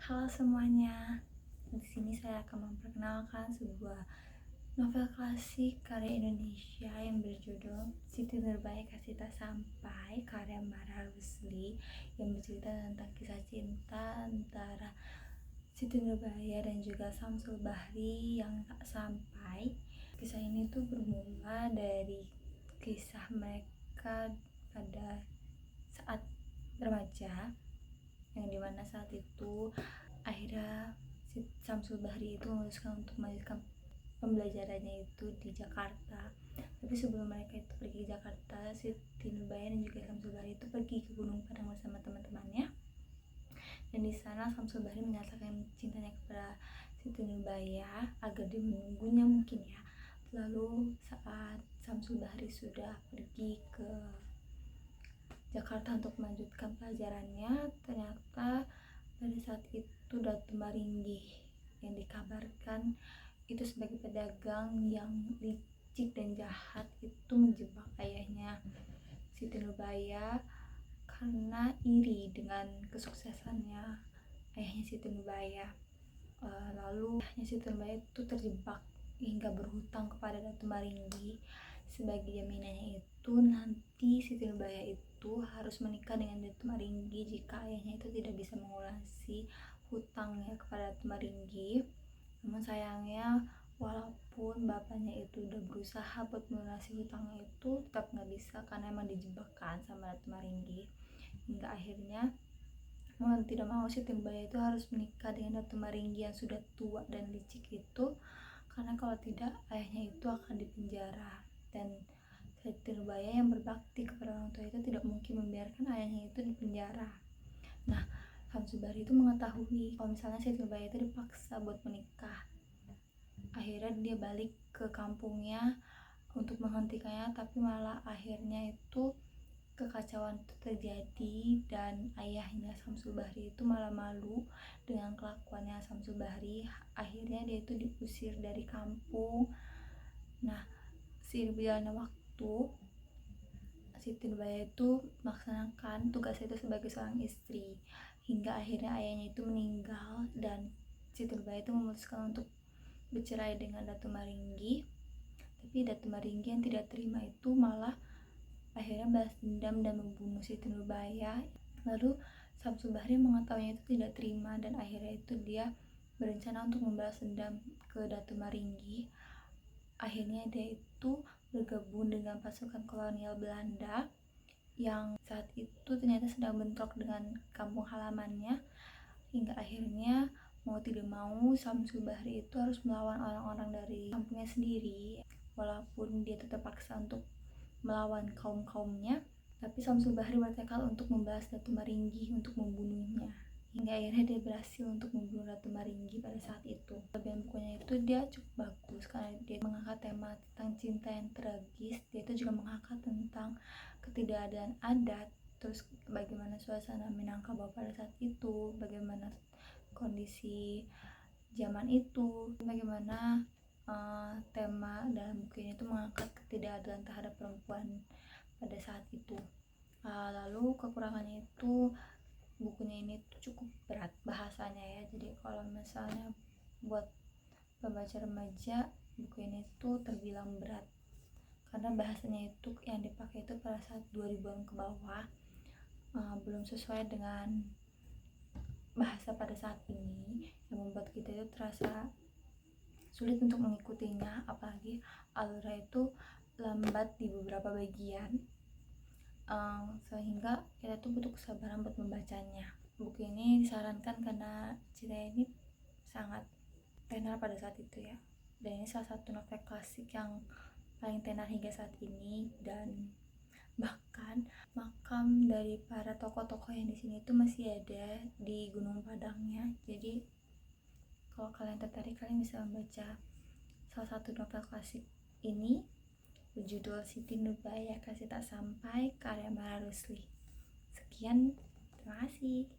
Halo semuanya, di sini saya akan memperkenalkan sebuah novel klasik karya Indonesia yang berjudul Siti Nurbaya Kasih Tak Sampai karya Mara Rusli, yang bercerita tentang kisah cinta antara Siti Nurbaya dan juga Samsul Bahri yang tak sampai. Kisah ini tuh bermula dari kisah mereka pada saat remaja, yang dimana saat itu akhirnya si Samsul Bahri itu memutuskan untuk melanjutkan pembelajarannya itu di Jakarta. Tapi sebelum mereka itu pergi ke Jakarta, Siti Nurbaya dan juga Samsul Bahri itu pergi ke Gunung Padang bersama teman-temannya. Dan di sana Samsul Bahri menyatakan cintanya kepada Siti Nurbaya agar dia menunggunya mungkin ya. Lalu saat Samsul Bahri sudah pergi ke Jakarta untuk melanjutkan pelajarannya, ternyata pada saat itu Datu Maringgih yang dikabarkan itu sebagai pedagang yang licik dan jahat itu menjebak ayahnya Siti Nurbaya karena iri dengan kesuksesannya ayahnya Siti Nurbaya. Lalu ayahnya Siti Nurbaya itu terjebak hingga berhutang kepada Datu Maringgi. Sebagai jaminannya itu nanti Siti Nurbaya itu harus menikah dengan Datu Maringgi jika ayahnya itu tidak bisa mengulasi hutangnya kepada Datu Maringgi. Namun sayangnya walaupun bapaknya itu udah berusaha buat melunasi hutangnya itu tetap nggak bisa karena emang dijebakkan sama Datu Maringgi. Hingga akhirnya mau tidak mau Siti Nurbaya itu harus menikah dengan Datu Maringgi yang sudah tua dan licik itu, karena kalau tidak ayahnya itu akan dipenjara. Dan Siti Nurbaya yang berbakti kepada orang tua itu tidak mungkin membiarkan ayahnya itu dipenjara. Nah, Samsul Bahri itu mengetahui kalau misalnya Siti Nurbaya itu dipaksa buat menikah. Akhirnya dia balik ke kampungnya untuk menghentikannya, tapi malah akhirnya itu kekacauan itu terjadi dan ayahnya Samsul Bahri itu malah malu dengan kelakuannya Samsul Bahri. Akhirnya dia itu diusir dari kampung. Nah, seiring berjalannya waktu, Siti Nurbaya itu melaksanakan tugasnya itu sebagai seorang istri hingga akhirnya ayahnya itu meninggal dan Siti Nurbaya itu memutuskan untuk bercerai dengan Datu Maringgi. Tapi Datu Maringgi yang tidak terima itu malah akhirnya balas dendam dan membunuh Siti Nurbaya. Lalu Samsul Bahri mengetahuinya itu tidak terima dan akhirnya itu dia berencana untuk membalas dendam ke Datu Maringgi. Akhirnya dia itu bergabung dengan pasukan kolonial Belanda yang saat itu ternyata sedang bentrok dengan kampung halamannya, hingga akhirnya mau tidak mau Samsul Bahri itu harus melawan orang-orang dari kampungnya sendiri. Walaupun dia tetap paksa untuk melawan kaum-kaumnya, tapi Samsul Bahri bertekad untuk membalas Datu Maringgi untuk membunuhnya. Hingga akhirnya dia berhasil untuk membunuh Datu Maringgi pada saat itu. Bagian bukunya itu dia cukup bagus karena dia mengangkat tema tentang cinta yang tragis. Dia itu juga mengangkat tentang ketidakadaan adat, terus bagaimana suasana Minangkabau pada saat itu, bagaimana kondisi zaman itu, bagaimana tema dalam buku ini itu mengangkat ketidakadilan terhadap perempuan pada saat itu. Lalu kekurangannya itu bukunya ini tuh cukup berat bahasanya ya, jadi kalau misalnya buat pembaca remaja buku ini tuh terbilang berat karena bahasanya itu yang dipakai itu pada saat 2000-an ke bawah, belum sesuai dengan bahasa pada saat ini yang membuat kita itu terasa sulit untuk mengikutinya, apalagi alurnya itu lambat di beberapa bagian, sehingga kita tuh butuh kesabaran buat membacanya. Buku ini disarankan karena cerita ini sangat tenar pada saat itu ya, dan ini salah satu novel klasik yang paling tenar hingga saat ini. Dan bahkan makam dari para tokoh-tokoh yang di sini itu masih ada di Gunung Padangnya. Jadi kalau kalian tertarik, kalian bisa membaca salah satu novel klasik ini berjudul Siti Nurbaya Kasih Tak Sampai karya Mara Rusli. Sekian, terima kasih.